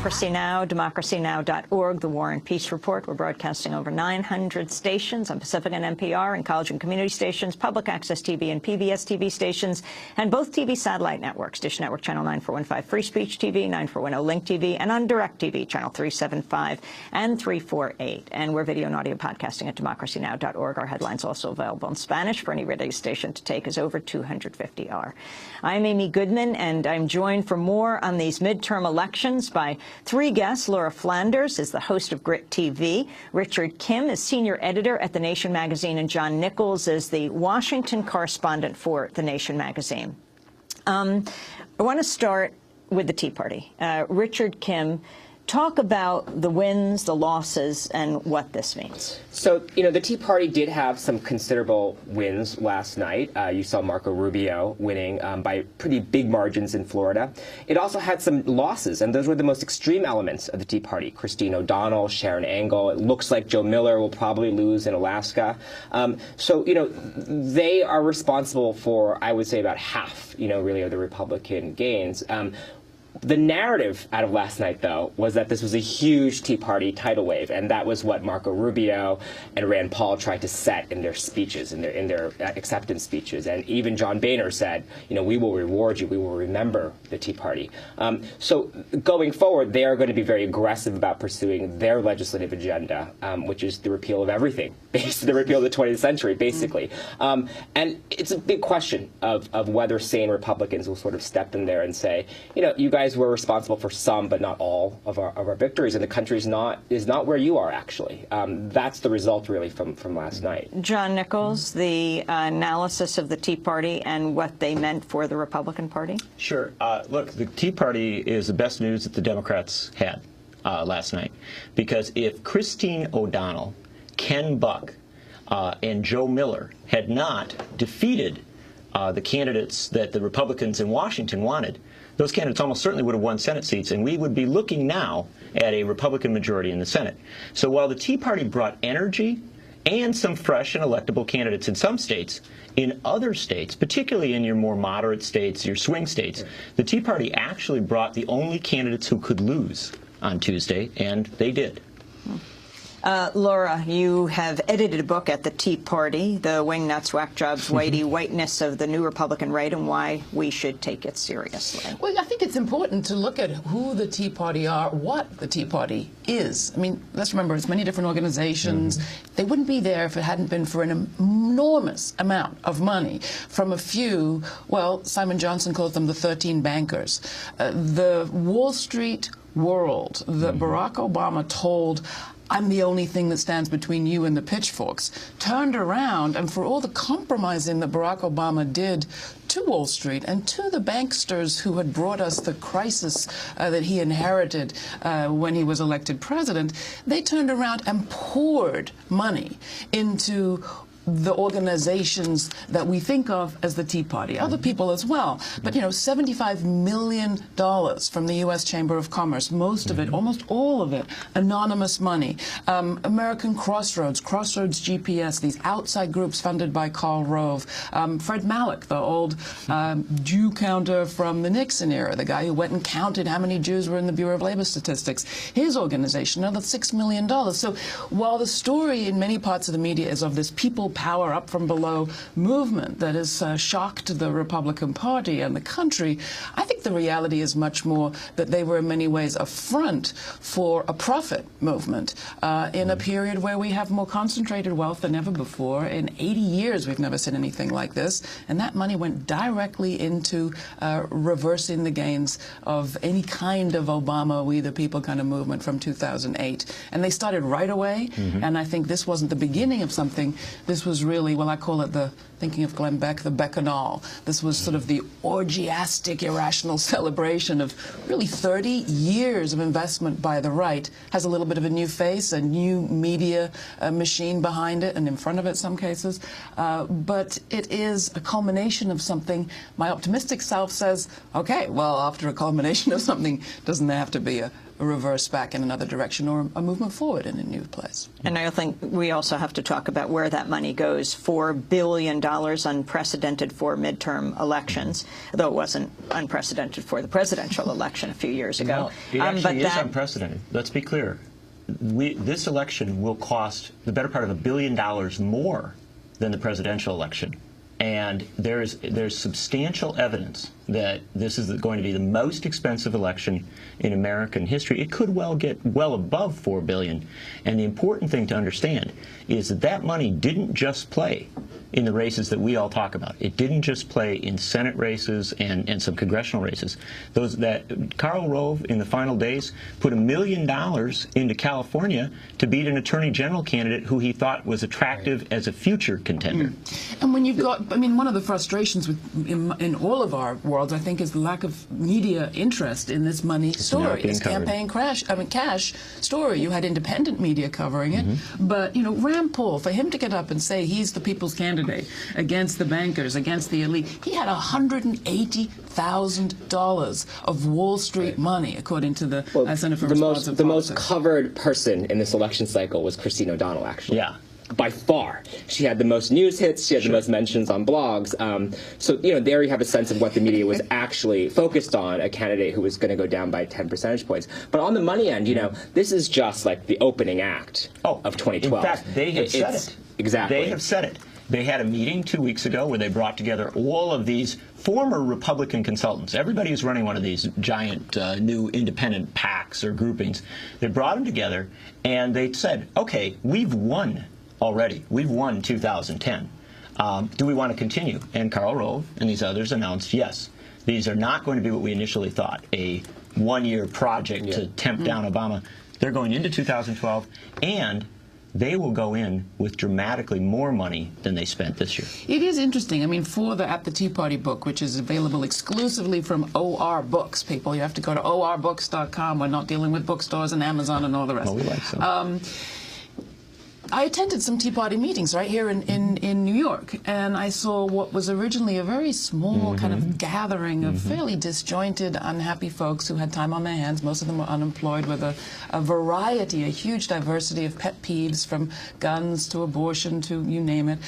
Democracy Now!, democracynow.org, The War and Peace Report. We're broadcasting over 900 stations on Pacifica and NPR and college and community stations, public access TV and PBS TV stations, and both TV satellite networks, Dish Network Channel 9415 Free Speech TV, 9410 Link TV, and on DirecTV, Channel 375 and 348. And we're video and audio podcasting at democracynow.org. Our headlines also available in Spanish for any radio station to take, as over 250 are. I'm Amy Goodman, and I'm joined for more on these midterm elections by three guests. Laura Flanders is the host of GritTV. Richard Kim is senior editor at The Nation magazine, and John Nichols is the Washington correspondent for The Nation magazine. I want to start with the Tea Party. Richard Kim, talk about the wins, the losses, and what this means. So, the Tea Party did have some considerable wins last night. You saw Marco Rubio winning by pretty big margins in Florida. It also had some losses, and those were the most extreme elements of the Tea Party. Christine O'Donnell, Sharon Angle. It looks like Joe Miller will probably lose in Alaska. So, they are responsible for, I would say, about half, really, of the Republican gains. The narrative out of last night, though, was that this was a huge Tea Party tidal wave, and that was what Marco Rubio and Rand Paul tried to set in their speeches, in their acceptance speeches. And even John Boehner said, we will reward you, we will remember the Tea Party. So going forward, they are going to be very aggressive about pursuing their legislative agenda, which is the repeal of everything, the repeal of the 20th century, basically. And it's a big question of whether sane Republicans will sort of step in there and say, you guys were responsible for some, but not all of our victories, and the country is not where you are, actually. That's the result, really, from last night. John Nichols, the analysis of the Tea Party and what they meant for the Republican Party? Sure. Look, the Tea Party is the best news that the Democrats had last night, because if Christine O'Donnell, Ken Buck, and Joe Miller had not defeated the candidates that the Republicans in Washington wanted, those candidates almost certainly would have won Senate seats, and we would be looking now at a Republican majority in the Senate. So while the Tea Party brought energy and some fresh and electable candidates in some states, in other states, particularly in your more moderate states, your swing states, the Tea Party actually brought the only candidates who could lose on Tuesday, and they did. Laura, you have edited a book at the Tea Party, The Wingnuts, Whack Jobs, Whitey, Whiteness of the New Republican Right, and Why We Should Take It Seriously. Well, I think it's important to look at who the Tea Party are, what the Tea Party is. I mean, let's remember, it's many different organizations. They wouldn't be there if it hadn't been for an enormous amount of money from a few, well, Simon Johnson calls them the 13 bankers. The Wall Street world that Barack Obama told, I'm the only thing that stands between you and the pitchforks, turned around, and for all the compromising that Barack Obama did to Wall Street and to the banksters who had brought us the crisis that he inherited when he was elected president, they turned around and poured money into the organizations that we think of as the Tea Party, other people as well. But, $75 million from the U.S. Chamber of Commerce, most of it, almost all of it, anonymous money. American Crossroads, Crossroads GPS, these outside groups funded by Karl Rove. Fred Malek, the old Jew counter from the Nixon era, the guy who went and counted how many Jews were in the Bureau of Labor Statistics. His organization, another $6 million. So while the story in many parts of the media is of this people power up from below movement that has shocked the Republican Party and the country, I think the reality is much more that they were in many ways a front for a profit movement in a period where we have more concentrated wealth than ever before. In 80 years, we've never seen anything like this, and that money went directly into reversing the gains of any kind of Obama, we the people kind of movement from 2008. And they started right away, and I think this wasn't the beginning of something. This was really, well, I call it the, thinking of Glenn Beck, the Bacchanal. This was sort of the orgiastic, irrational celebration of really 30 years of investment by the right. Has a little bit of a new face, a new media machine behind it and in front of it in some cases. But it is a culmination of something. My optimistic self says, okay, well, after a culmination of something, doesn't there have to be a reverse back in another direction or a movement forward in a new place. And I think we also have to talk about where that money goes. $4 billion unprecedented for midterm elections, though it wasn't unprecedented for the presidential election a few years ago. Well, it actually is unprecedented. Let's be clear. This election will cost the better part of $1 billion more than the presidential election. And there's substantial evidence that this is going to be the most expensive election in American history. It could well get well above $4 billion. And the important thing to understand is that that money didn't just play in the races that we all talk about. It didn't just play in Senate races and some congressional races. Karl Rove in the final days put $1 million into California to beat an attorney general candidate who he thought was attractive as a future contender. And when you've got, I mean, one of the frustrations in all of our worlds, I think, is the lack of media interest in this money story, this campaign cash story. You had independent media covering it, but you know, Rand Paul, for him to get up and say he's the people's candidate against the bankers, against the elite, he had $180,000 of Wall Street money, according to the Center for Responsive The most covered person in this election cycle was Christine O'Donnell, actually. Yeah. By far. She had the most news hits, she had the most mentions on blogs. So, you know, there you have a sense of what the media was actually focused on, a candidate who was going to go down by 10 percentage points. But on the money end, you know, this is just like the opening act of 2012. In fact, they have said it. Exactly. They have said it. They had a meeting 2 weeks ago where they brought together all of these former Republican consultants. Everybody who's running one of these giant new independent PACs or groupings. They brought them together and they said, okay, we've won already. We've won 2010. Do we want to continue? And Karl Rove and these others announced, yes, these are not going to be what we initially thought, a one-year project to tempt down Obama. They're going into 2012, and they will go in with dramatically more money than they spent this year. It is interesting. I mean, for the At the Tea Party book, which is available exclusively from OR Books, people, you have to go to orbooks.com. We're not dealing with bookstores and Amazon and all the rest. Oh, we like some. I attended some Tea Party meetings right here in New York, and I saw what was originally a very small kind of gathering of fairly disjointed, unhappy folks who had time on their hands. Most of them were unemployed, with a variety, a huge diversity of pet peeves, from guns to abortion to you name it.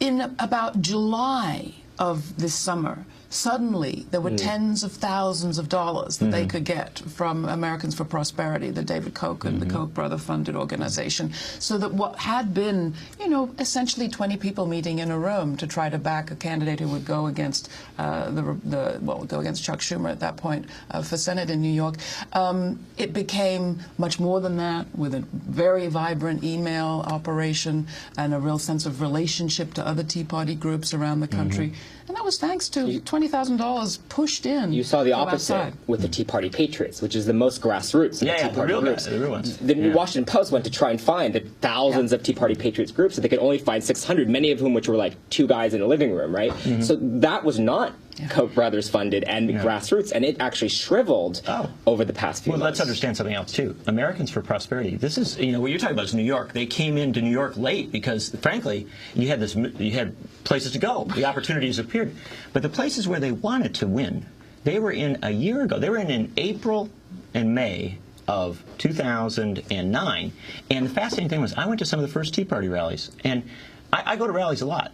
In about July of this summer, suddenly there were tens of thousands of dollars that they could get from Americans for Prosperity, the David Koch and the Koch brother funded organization, so that what had been, you know, essentially 20 people meeting in a room to try to back a candidate who would go against go against Chuck Schumer at that point for Senate in New York, it became much more than that, with a very vibrant email operation and a real sense of relationship to other Tea Party groups around the country. And that was thanks to $20,000 pushed in. You saw the opposite with the Tea Party Patriots, which is the most grassroots. Yeah, the Tea Party groups. The real ones. The Washington Post went to try and find the thousands of Tea Party Patriots groups, and they could only find 600, many of whom which were like two guys in a living room, right? So that was not Koch brothers funded and grassroots, and it actually shriveled over the past few months. Let's understand something else too. Americans for Prosperity. This is, you know, what you're talking about is New York. They came into New York late because, frankly, you had places to go. The opportunities appeared, but the places where they wanted to win, they were in a year ago. They were in April and May of 2009. And the fascinating thing was, I went to some of the first Tea Party rallies, and I go to rallies a lot,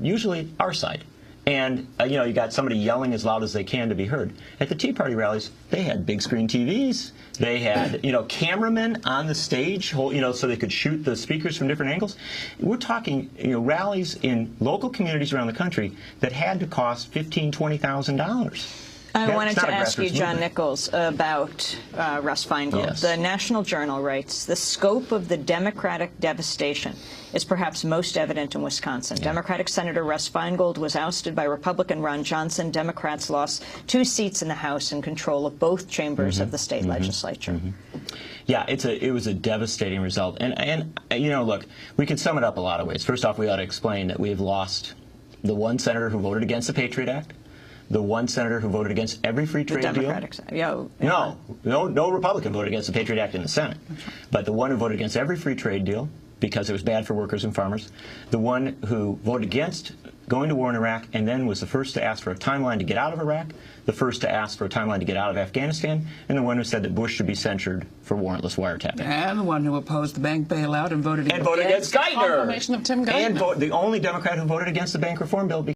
usually our side. And, you know, you got somebody yelling as loud as they can to be heard. At the Tea Party rallies, they had big screen TVs. They had, you know, cameramen on the stage, you know, so they could shoot the speakers from different angles. We're talking, you know, rallies in local communities around the country that had to cost $15,000, $20,000. I wanted to ask you, John Nichols, about Russ Feingold. Yes. The National Journal writes, the scope of the Democratic devastation is perhaps most evident in Wisconsin. Democratic Senator Russ Feingold was ousted by Republican Ron Johnson. Democrats lost 2 seats in the House and control of both chambers of the state legislature. Yeah, it was a devastating result. And you know, look, we can sum it up a lot of ways. First off, we ought to explain that we've lost the one senator who voted against the Patriot Act, the one senator who voted against every free trade deal. No Republican voted against the Patriot Act in the Senate. But the one who voted against every free trade deal because it was bad for workers and farmers, the one who voted against going to war in Iraq, and then was the first to ask for a timeline to get out of Iraq, the first to ask for a timeline to get out of Afghanistan, and the one who said that Bush should be censured for warrantless wiretapping. And the one who opposed the bank bailout and voted against Geithner. The confirmation of Tim Geithner. And the only Democrat who voted against the bank reform bill.